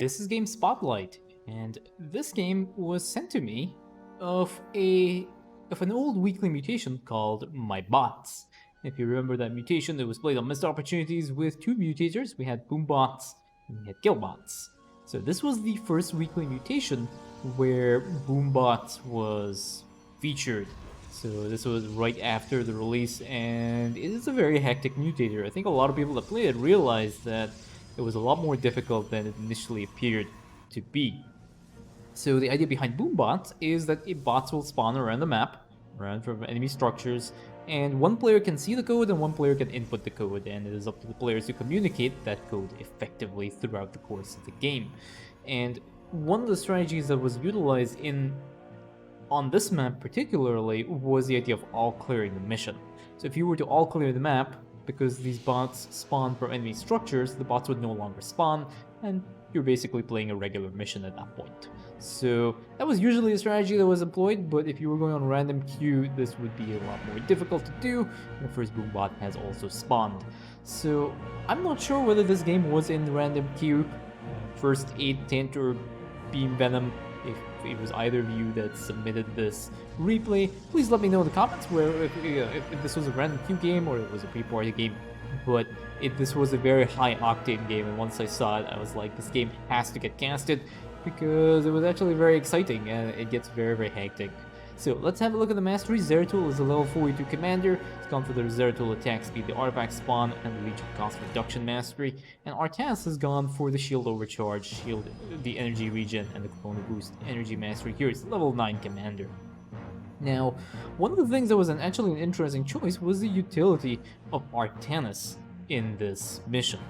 This is Game Spotlight, and this game was sent to me of an old weekly mutation called My Bots. If you remember that mutation, it was played on missed opportunities with two mutators. We had Boombots and we had Killbots. So this was the first weekly mutation where Boombots was featured. So this was right after the release, and it is a very hectic mutator. I think a lot of people that played it realized that it was a lot more difficult than it initially appeared to be. So the idea behind Boombots is that bots will spawn around the map, around from enemy structures, and one player can see the code and one player can input the code, and it is up to the players to communicate that code effectively throughout the course of the game. And one of the strategies that was utilized on this map particularly was the idea of all clearing the mission. So if you were to all clear the map, because these bots spawn from enemy structures, the bots would no longer spawn, and you're basically playing a regular mission at that point. So that was usually a strategy that was employed, but if you were going on random queue, this would be a lot more difficult to do, and the first Boombot has also spawned. So I'm not sure whether this game was in random queue, FirstAidTent or BeamVenom. If it was either of you that submitted this replay, please let me know in the comments where if this was a random queue game or it was a pre-party game. But this was a very high octane game, and once I saw it, I was like, this game has to get casted because it was actually very exciting and it gets very, very hectic. So let's have a look at the mastery. Zeratul is a level 42 commander. It's gone for the Zeratul attack speed, the artifact spawn, and the legion cost reduction mastery. And Artanis has gone for the shield overcharge, shield, the energy regen, and the corona boost energy mastery. Here it's level 9 commander. Now, one of the things that was actually an interesting choice was the utility of Artanis in this mission.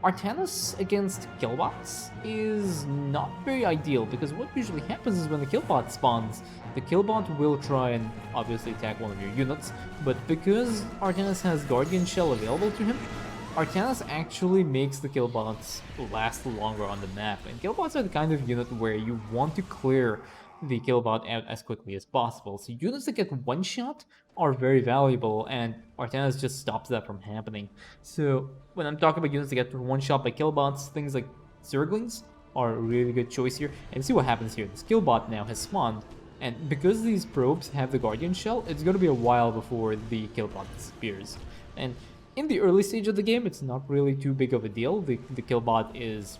Artanis against Killbots is not very ideal because what usually happens is when the Killbot spawns, the Killbot will try and obviously attack one of your units, but because Artanis has Guardian Shell available to him, Artanis actually makes the Killbots last longer on the map, and Killbots are the kind of unit where you want to clear the Killbot out as quickly as possible. So units that get one shot are very valuable, and Artanis just stops that from happening. So when I'm talking about units that get one shot by Killbots, things like Zerglings are a really good choice here. And see what happens here. This Killbot now has spawned, and because these probes have the Guardian Shell, it's going to be a while before the Killbot disappears. And in the early stage of the game, it's not really too big of a deal. The Killbot is,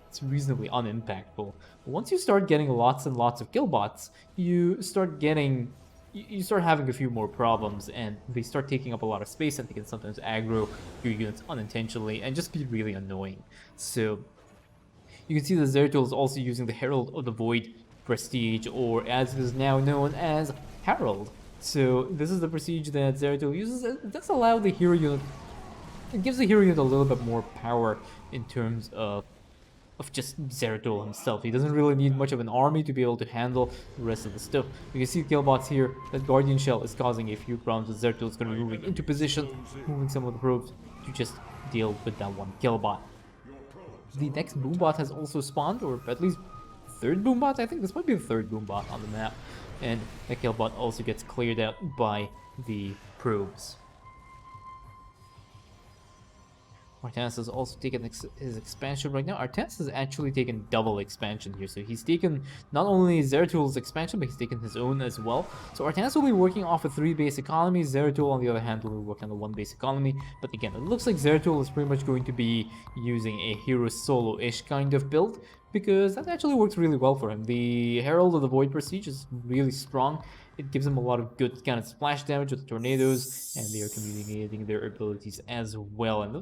it's reasonably unimpactful. But once you start getting lots and lots of Killbots, you start having a few more problems, and they start taking up a lot of space, and they can sometimes aggro your units unintentionally and just be really annoying. So you can see that Zeratul is also using the Herald of the Void prestige, or as it is now known as Herald. So this is the prestige that Zeratul uses. It does allow the hero unit, it gives the hero unit a little bit more power in terms of just Zeratul himself. He doesn't really need much of an army to be able to handle the rest of the stuff. You can see Killbots here, that Guardian Shell is causing a few problems. Zeratul is going to be moving into position, moving some of the probes to just deal with that one Killbot. The next Boombot has also spawned, or at least third Boombot. I think this might be the third Boombot on the map. And the Killbot also gets cleared out by the probes. Artanis has also taken his expansion right now. Artanis has actually taken double expansion here. So he's taken not only Zeratul's expansion, but he's taken his own as well. So Artanis will be working off a 3 base economy. Zeratul, on the other hand, will be working on a 1 base economy. But again, it looks like Zeratul is pretty much going to be using a hero solo-ish kind of build, because that actually works really well for him. The Herald of the Void prestige is really strong. It gives them a lot of good kind of splash damage with the tornadoes, and they are communicating their abilities as well. And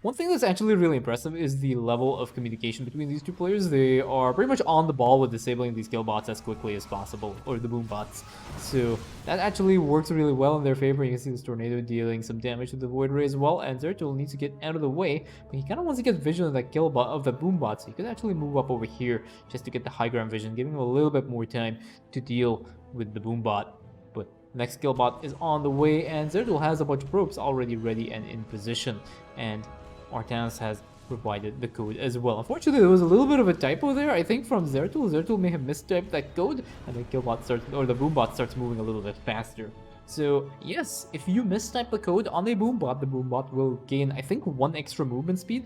one thing that's actually really impressive is the level of communication between these two players. They are pretty much on the ball with disabling these Killbots as quickly as possible, or the Boombots. So that actually works really well in their favor. You can see this tornado dealing some damage to the Void Ray as well, and Zeratul needs to get out of the way, but he kind of wants to get vision of that Killbot, of the Boombot, so he could actually move up over here just to get the high ground vision, giving him a little bit more time to deal with the Boombot. But next Killbot is on the way, and Zeratul has a bunch of probes already ready and in position, and Artanis has provided the code as well. Unfortunately, there was a little bit of a typo there, I think, from Zeratul. Zeratul may have mistyped that code, and the Killbot starts, or the Boombot starts moving a little bit faster. So yes, if you mistype the code on a Boombot, the Boombot will gain, I think, 1 extra movement speed.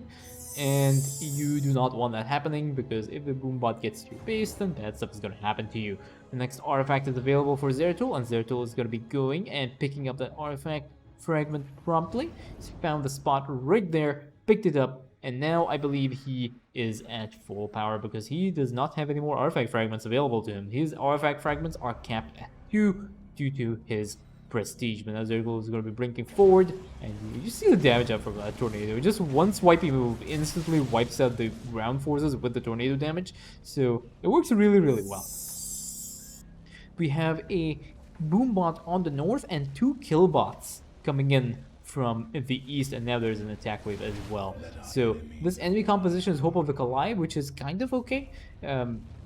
And you do not want that happening, because if the Boombot gets to your base, then bad stuff is going to happen to you. The next artifact is available for Zeratul, and Zeratul is going to be going and picking up that artifact fragment promptly. So he found the spot right there, picked it up, and now I believe he is at full power, because he does not have any more artifact fragments available to him. His artifact fragments are capped at 2 due to his prestige. But now Zeratul is going to be brinking forward, and you see the damage up from that tornado. Just one swipey move instantly wipes out the ground forces with the tornado damage, so it works really, really well. We have a Boombot on the north and 2 Killbots coming in from the east, and now there's an attack wave as well. So this enemy composition is Hope of the Kalai, which is kind of okay.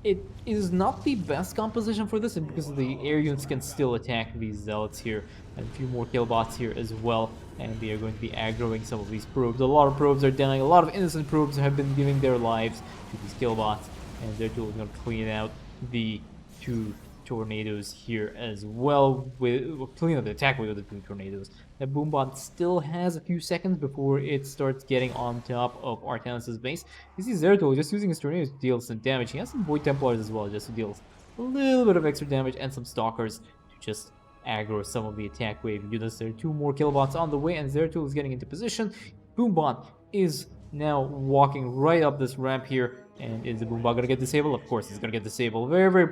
It is not the best composition for this, because the air units can still attack these zealots here, and a few more Killbots here as well, and they are going to be aggroing some of these probes. A lot of probes are dying, a lot of innocent probes have been giving their lives to these Killbots, and they're going to clean out the 2 tornadoes here as well, with clean up the attack wave with the 2 tornadoes. That Boombot still has a few seconds before it starts getting on top of Artanis' base. You see Zeratul just using his tornadoes to deal some damage. He has some Void Templars as well, just to deal a little bit of extra damage, and some Stalkers to just aggro some of the attack wave units. There are 2 more Killbots on the way, and Zeratul is getting into position. Boombot is now walking right up this ramp here. And is the Boombot gonna get disabled? Of course, he's gonna get disabled. Very, very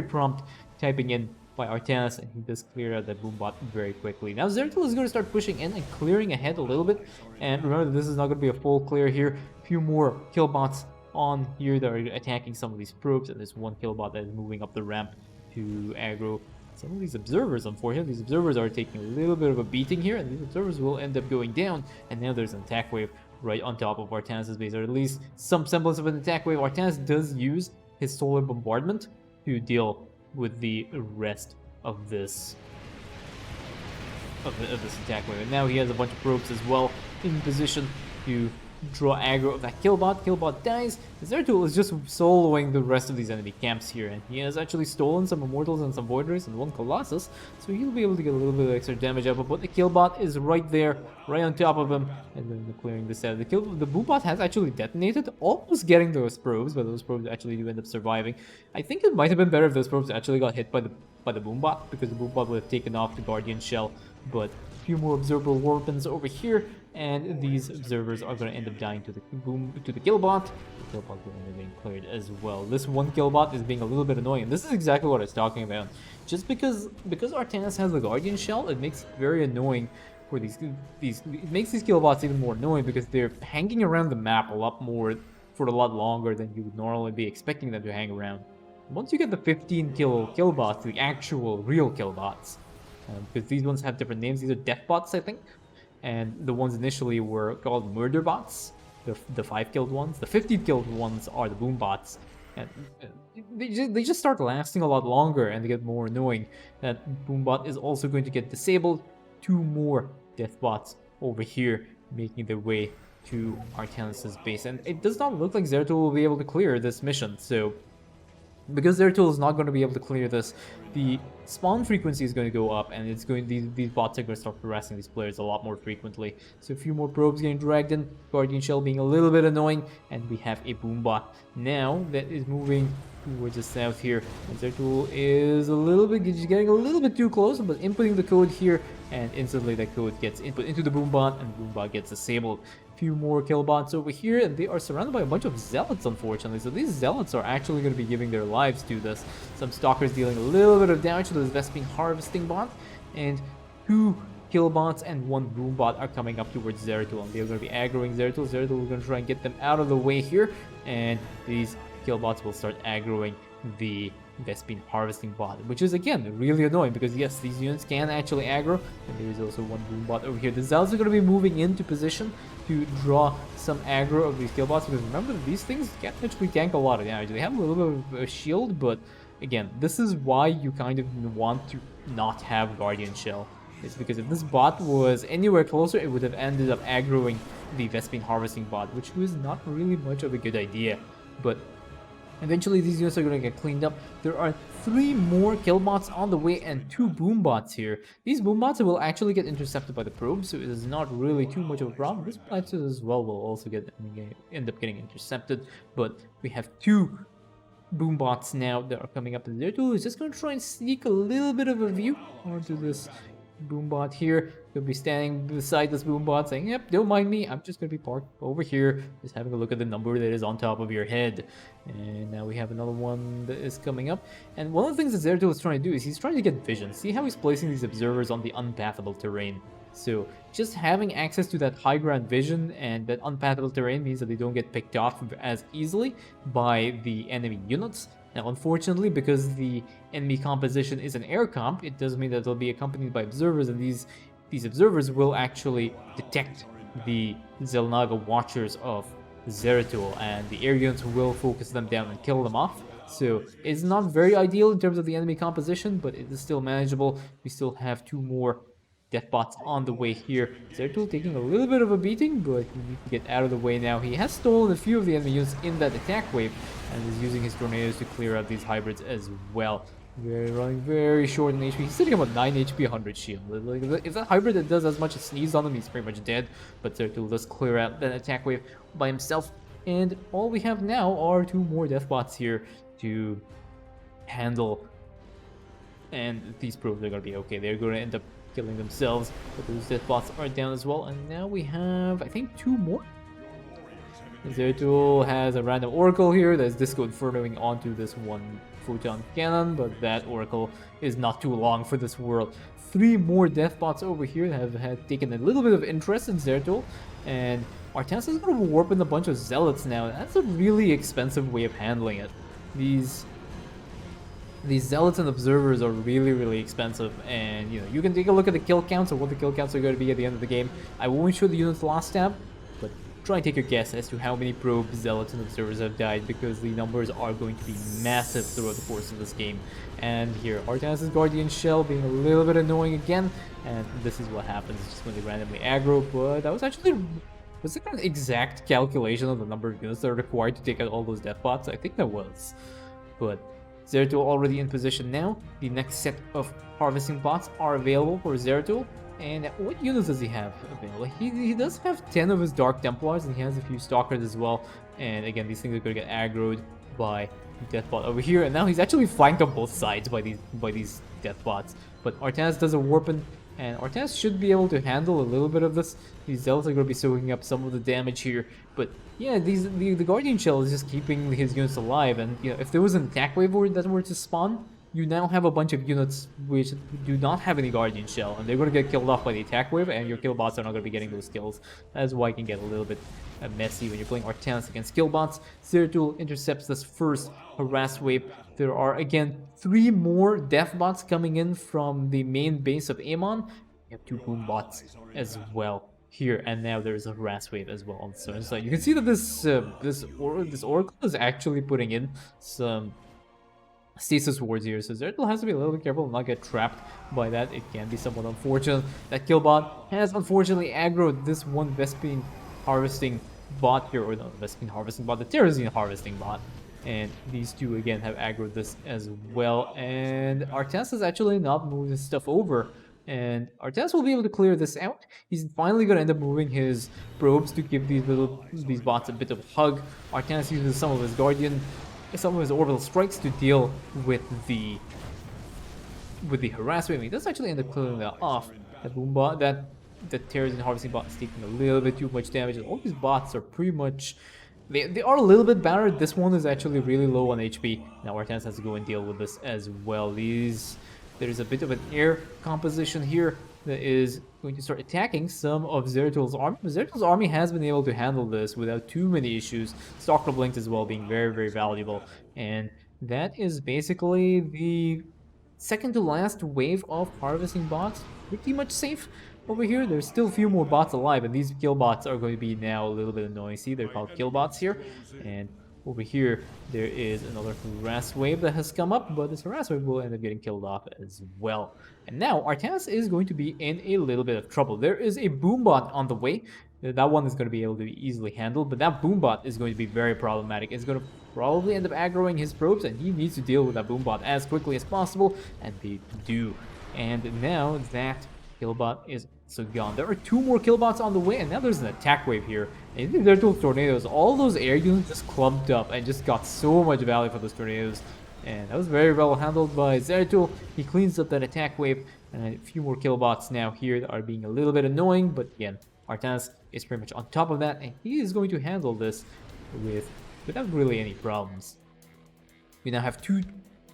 prompt typing in by Artanis, and he does clear out that Boombot very quickly. Now Zeratul is gonna start pushing in and clearing ahead a little bit. And remember, this is not gonna be a full clear here. A few more Killbots on here that are attacking some of these probes, and there's 1 Killbot that is moving up the ramp to aggro some of these observers. Unfortunately, these observers are taking a little bit of a beating here, and these observers will end up going down. And now there's an attack wave right on top of Artanis' base, or at least some semblance of an attack wave. Artanis does use his solar bombardment to deal with the rest of this attack wave. And now he has a bunch of probes as well in position to draw aggro of that Killbot. Killbot dies. Zeratul is just soloing the rest of these enemy camps here, and he has actually stolen some Immortals and some Void Rays and 1 Colossus, so he'll be able to get a little bit of extra damage out. But the Killbot is right there, right on top of him, and then clearing this out. The Boombot has actually detonated, almost getting those probes, but those probes actually do end up surviving. I think it might have been better if those probes actually got hit by the Boombot, because the Boombot would have taken off the Guardian Shell. But a few more observable weapons over here, and these observers are going to end up dying to the Killbot. The Killbot will end up being cleared as well. This 1 Killbot is being a little bit annoying, and this is exactly what I was talking about. Just because Artanis has the Guardian Shell, it makes it very annoying for these. It makes these Killbots even more annoying, because they're hanging around the map a lot more for a lot longer than you would normally be expecting them to hang around. Once you get the 15 Killbots, the actual real Killbots, because these ones have different names. These are Deathbots, I think. And the ones initially were called Murder Bots, the 5 killed ones. The 50 killed ones are the Boombots. And they just start lasting a lot longer, and they get more annoying. That Boombot is also going to get disabled. 2 more Deathbots over here, making their way to Artanis' base. And it does not look like Zeratul will be able to clear this mission, so because Zeratul is not going to be able to clear this, the spawn frequency is going to go up, and it's going these bots are going to start harassing these players a lot more frequently. So a few more probes getting dragged in, Guardian Shell being a little bit annoying, and we have a Boombot now that is moving towards the south here. And Zeratul is getting a little bit too close, but inputting the code here, and instantly that code gets input into the Boombot, and Boombot gets disabled. Few more Killbots over here, and they are surrounded by a bunch of Zealots, unfortunately. So these Zealots are actually going to be giving their lives to this. Some Stalkers dealing a little bit of damage to this Vespene Harvesting Bot, and 2 Killbots and 1 Boombot are coming up towards Zeratul, and they're going to be aggroing Zeratul. Zeratul is going to try and get them out of the way here, and these Killbots will start aggroing the Vespene Harvesting Bot, which is again really annoying, because yes, these units can actually aggro, and there is also 1 Boombot over here. The Zealots are going to be moving into position to draw some aggro of these Killbots, because remember that these things can actually tank a lot of damage. They have a little bit of a shield, but again, this is why you kind of want to not have Guardian Shell. It's because if this bot was anywhere closer, it would have ended up aggroing the Vespene Harvesting Bot, which was not really much of a good idea. But Eventually, these units are going to get cleaned up. There are 3 more kill bots on the way and 2 boom bots here. These boom bots will actually get intercepted by the probes, so it is not really too much of a problem. This plant as well will also end up getting intercepted, but we have 2 boom bots now that are coming up. And Zeratul is just going to try and sneak a little bit of a view onto this boom bot here. He'll be standing beside this boom bot saying, yep, don't mind me, I'm just going to be parked over here, just having a look at the number that is on top of your head. And now we have another one that is coming up. And one of the things that Zeratul is trying to do is he's trying to get vision. See how he's placing these observers on the unpathable terrain. So just having access to that high ground vision and that unpathable terrain means that they don't get picked off as easily by the enemy units. Now, unfortunately, because the enemy composition is an air comp, it does mean that they'll be accompanied by observers, and these observers will actually detect the Xel'Naga Watchers of Zeratul, and the air units will focus them down and kill them off. So it's not very ideal in terms of the enemy composition, but it is still manageable. We still have 2 more death bots on the way here. Zeratul taking a little bit of a beating, but he needs to get out of the way now. He has stolen a few of the enemy units in that attack wave and is using his tornadoes to clear out these hybrids as well. We're running very short in HP. He's sitting about 9 HP, 100 shield. Like, if that hybrid that does as much as sneeze on him, he's pretty much dead. But Zeratul does clear out that attack wave by himself. And all we have now are 2 more death bots here to handle. And these probes are going to be okay. They're going to end up killing themselves, but those death bots are down as well. And now we have, I think, 2 more. Zeratul has a random oracle here that's disco infernoing onto this one photon cannon, but that oracle is not too long for this world. 3 more death bots over here that have taken a little bit of interest in Zeratul, and Artanis is going to warp in a bunch of zealots now. That's a really expensive way of handling it. These zealots and observers are really expensive, and you can take a look at the kill counts or what the kill counts are going to be at the end of the game. I won't show the units last tab, but try and take your guess as to how many probes, zealots, and observers have died, because the numbers are going to be massive throughout the course of this game. And here, Artanis' Guardian Shell being a little bit annoying again, and this is what happens just when they randomly aggro. But that was actually... was it an exact calculation of the number of units that are required to take out all those death bots? I think that was. But Zeratul already in position now. The next set of harvesting bots are available for Zeratul. And what units does he have available? He does have 10 of his Dark Templars, and he has a few Stalkers as well. And again, these things are going to get aggroed by Deathbot over here. And now he's actually flanked on both sides by these Deathbots. But Artanis does a Warpin, and Artanis should be able to handle a little bit of this. These Zealots are going to be soaking up some of the damage here. But yeah, the Guardian Shell is just keeping his units alive. And if there was an attack wave that were to spawn, you now have a bunch of units which do not have any Guardian Shell, and they're going to get killed off by the attack wave, and your kill bots are not going to be getting those kills. That's why it can get a little bit messy when you're playing Artanis against kill bots. Zeratul intercepts this first harass wave. There are, again, 3 more death bots coming in from the main base of Amon. You have 2 boom bots as well here, and now there's a harass wave as well on the southern side. You can see that this Oracle is actually putting in some stasis wards here, so Zeratul has to be a little bit careful and not get trapped by that. It can be somewhat unfortunate. That killbot has unfortunately aggroed this one Vespene harvesting bot here, or not the Vespene harvesting bot, the Terrazine harvesting bot. And these 2 again have aggroed this as well. And Artanis has actually not moved his stuff over. And Artanis will be able to clear this out. He's finally going to end up moving his probes to give these bots a bit of a hug. Artanis uses some of his orbital strikes to deal with the harassment. He does actually end up clearing that off. That boom bot, that Terrazine harvesting bot is taking a little bit too much damage. All these bots are pretty much, they are a little bit battered. This one is actually really low on HP. Now Artanis has to go and deal with this as well. There's a bit of an air composition here that is going to start attacking some of Zeratul's army. Zeratul's army has been able to handle this without too many issues. Stalker Blinked as well being very valuable. And that is basically the second to last wave of harvesting bots. Pretty much safe over here. There's still a few more bots alive, and these kill bots are going to be now a little bit annoying. See, they're called kill bots here. And over here, there is another harass wave that has come up, but this harass wave will end up getting killed off as well. And now, Artanis is going to be in a little bit of trouble. There is a boombot on the way. That one is going to be able to be easily handled, but that boombot is going to be very problematic. It's going to probably end up aggroing his probes, and he needs to deal with that Boombot as quickly as possible, and they do. And now that Killbot is so gone. There are 2 more Killbots on the way, and now there's an attack wave here. And there are 2 tornadoes. All those air units just clumped up and just got so much value for those tornadoes. And that was very well handled by Zeratul. He cleans up that attack wave, and a few more Killbots now here that are being a little bit annoying. But again, Artanis is pretty much on top of that, and he is going to handle this without really any problems. We now have two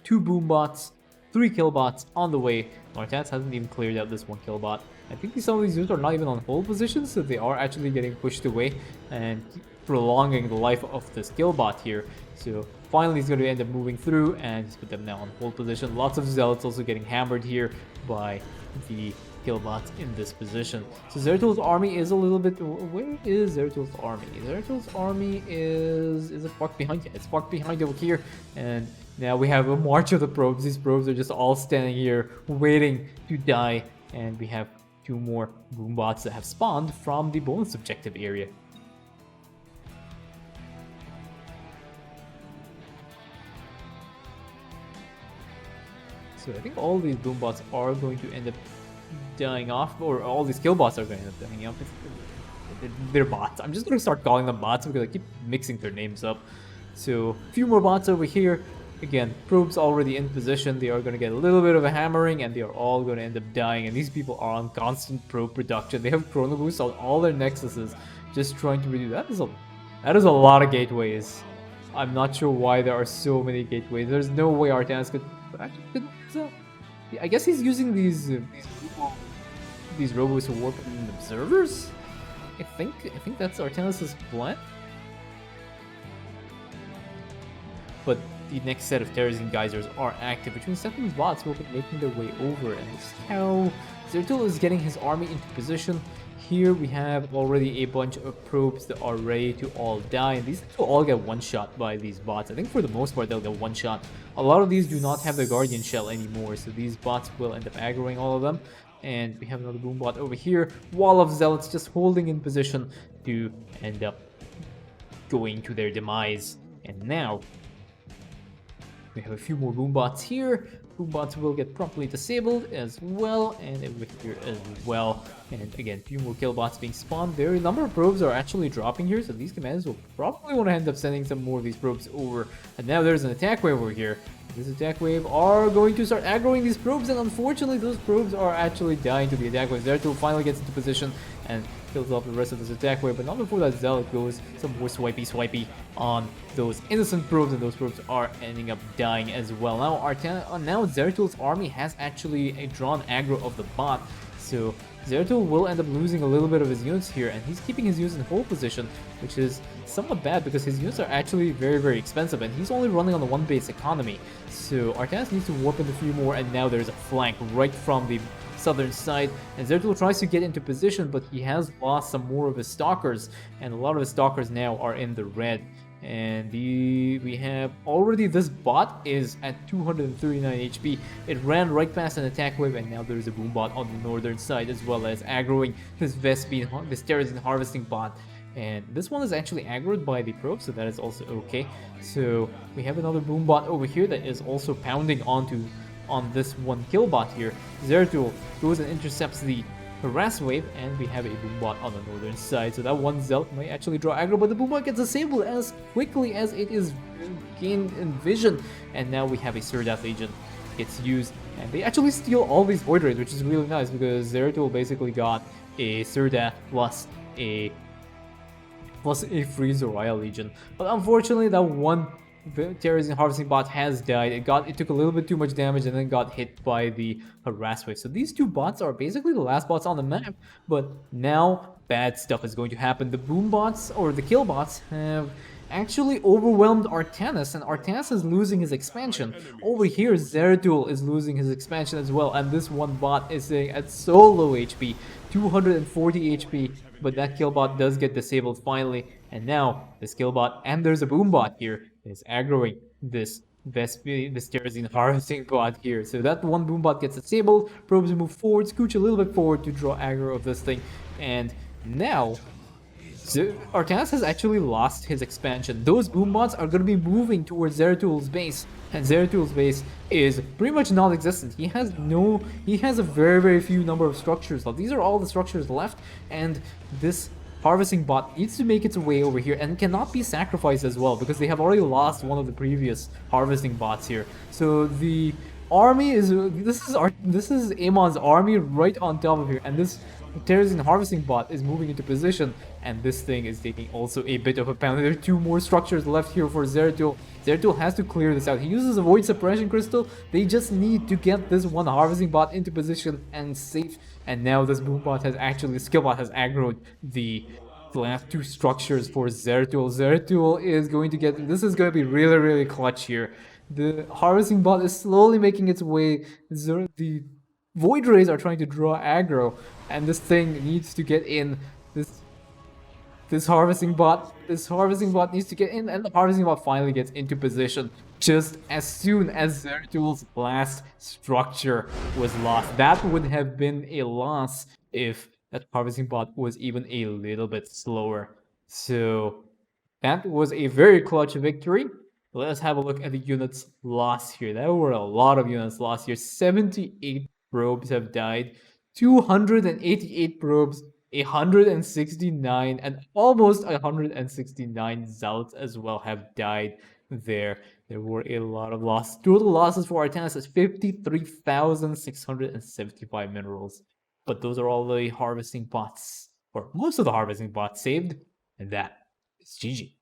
Boombots, 3 Killbots on the way. Artanis hasn't even cleared out this 1 Killbot. I think some of these units are not even on hold positions, so they are actually getting pushed away and prolonging the life of this Killbot here. So finally he's going to end up moving through, and he's put them now on hold position. Lots of Zealots also getting hammered here by the Killbots in this position. So Zeratul's army is a little bit... Where is Zeratul's army? Zeratul's army is it parked behind? Yeah, it's parked behind over here. And now we have a march of the probes. These probes are just all standing here waiting to die. And we have 2 more Boombots that have spawned from the bonus objective area. So I think all these Boombots are going to end up dying off, or all these Killbots are going to end up dying off. They're bots. I'm just going to start calling them bots because I keep mixing their names up. So a few more bots over here. Again, probes already in position. They are going to get a little bit of a hammering, and they are all going to end up dying. And these people are on constant probe production. They have chrono boosts on all their nexuses, just trying to redo that. That is a lot of gateways. I'm not sure why there are so many gateways. There's no way Artanis could actually. I guess he's using these robos to warp in observers. I think that's Artanis' plan. But the next set of terrorism geysers are active, which means 7 bots will be making their way over, and this is how Zeratul is getting his army into position. Here we have already a bunch of probes that are ready to all die, and these will all get one-shot by these bots. I think for the most part they'll get one-shot. A lot of these do not have the Guardian Shell anymore, so these bots will end up aggroing all of them. And we have another Boombot over here. Wall of Zealots just holding in position to end up going to their demise. And now we have a few more Boombots here. Boombots will get properly disabled as well, and over here as well. And again, a few more Killbots being spawned. Their number of probes are actually dropping here, so these commanders will probably want to end up sending some more of these probes over. And now there's an attack wave over here. This attack wave are going to start aggroing these probes, and unfortunately those probes are actually dying to the attack wave. Zeratul finally gets into position and kills off the rest of this attack wave, but not before that Zealot goes some more swipey on those innocent probes, and those probes are ending up dying as well. Now Zeratul's army has actually drawn aggro of the bot, so Zeratul will end up losing a little bit of his units here, and he's keeping his units in hold position, which is somewhat bad because his units are actually very expensive, and he's only running on the 1 base economy. So Artanis needs to warp in a few more, and now there's a flank right from the southern side, and Zeratul tries to get into position, but he has lost some more of his stalkers, and a lot of his stalkers now are in the red. And we have already, this bot is at 239 HP. It ran right past an attack wave, and now there's a Boombot on the northern side, as well as aggroing this Vespine, this Terrazine harvesting bot. And this one is actually aggroed by the probe, so that is also okay. So we have another Boombot over here that is also pounding on this 1 Killbot here. Zeratul goes and intercepts the harass wave, and we have a Boombot on the northern side. So that 1 Zealot might actually draw aggro, but the Boombot gets disabled as quickly as it is gained in vision. And now we have a Surdath Legion gets used, and they actually steal all these Void Rays, which is really nice because Zeratul basically got a Surdath plus a free Zoriah Legion. But unfortunately that 1 Terrazine harvesting bot has died. It took a little bit too much damage and then got hit by the harass wave. So these 2 bots are basically the last bots on the map, but now bad stuff is going to happen. The Boombots, or the Killbots, have actually overwhelmed Artanis, and Artanis is losing his expansion. Over here, Zeratul is losing his expansion as well, and this 1 bot is sitting at so low HP, 240 HP, but that Killbot does get disabled finally, and now this Killbot, and there's a Boombot here, is aggroing this Terrazine harvesting bot here. So that 1 Boombot gets disabled, probes move forward, scooch a little bit forward to draw aggro of this thing, and now So Artanis has actually lost his expansion. Those boombots are going to be moving towards Zeratul base, and Zeratul's base is pretty much non-existent. He has a very few number of structures left. These are all the structures left, and this harvesting bot needs to make its way over here and cannot be sacrificed as well because they have already lost one of the previous harvesting bots here. So the army is this is Amon's army right on top of here, and this Terrazine harvesting bot is moving into position, and this thing is taking also a bit of a pound. There are two more structures left here for Zeratul. Zeratul has to clear this out. He uses a Void Suppression Crystal. They just need to get this one harvesting bot into position and safe. And now this boom bot has actually, skill bot has aggroed the last two structures for Zeratul. Zeratul is going to get, this is going to be really clutch here. The harvesting bot is slowly making its way. The Void Rays are trying to draw aggro, and this thing needs to get in. This harvesting bot needs to get in, and the harvesting bot finally gets into position just as soon as Zeratul's last structure was lost. That would have been a loss if that harvesting bot was even a little bit slower. So that was a very clutch victory. Let us have a look at the units lost here. There were a lot of units lost here. 78 probes have died, 288 probes, 169, and almost 169 Zealots as well have died there. There were a lot of losses. Total losses for Artanis is 53,675 minerals. But those are all the harvesting bots, or most of the harvesting bots saved, and that is GG.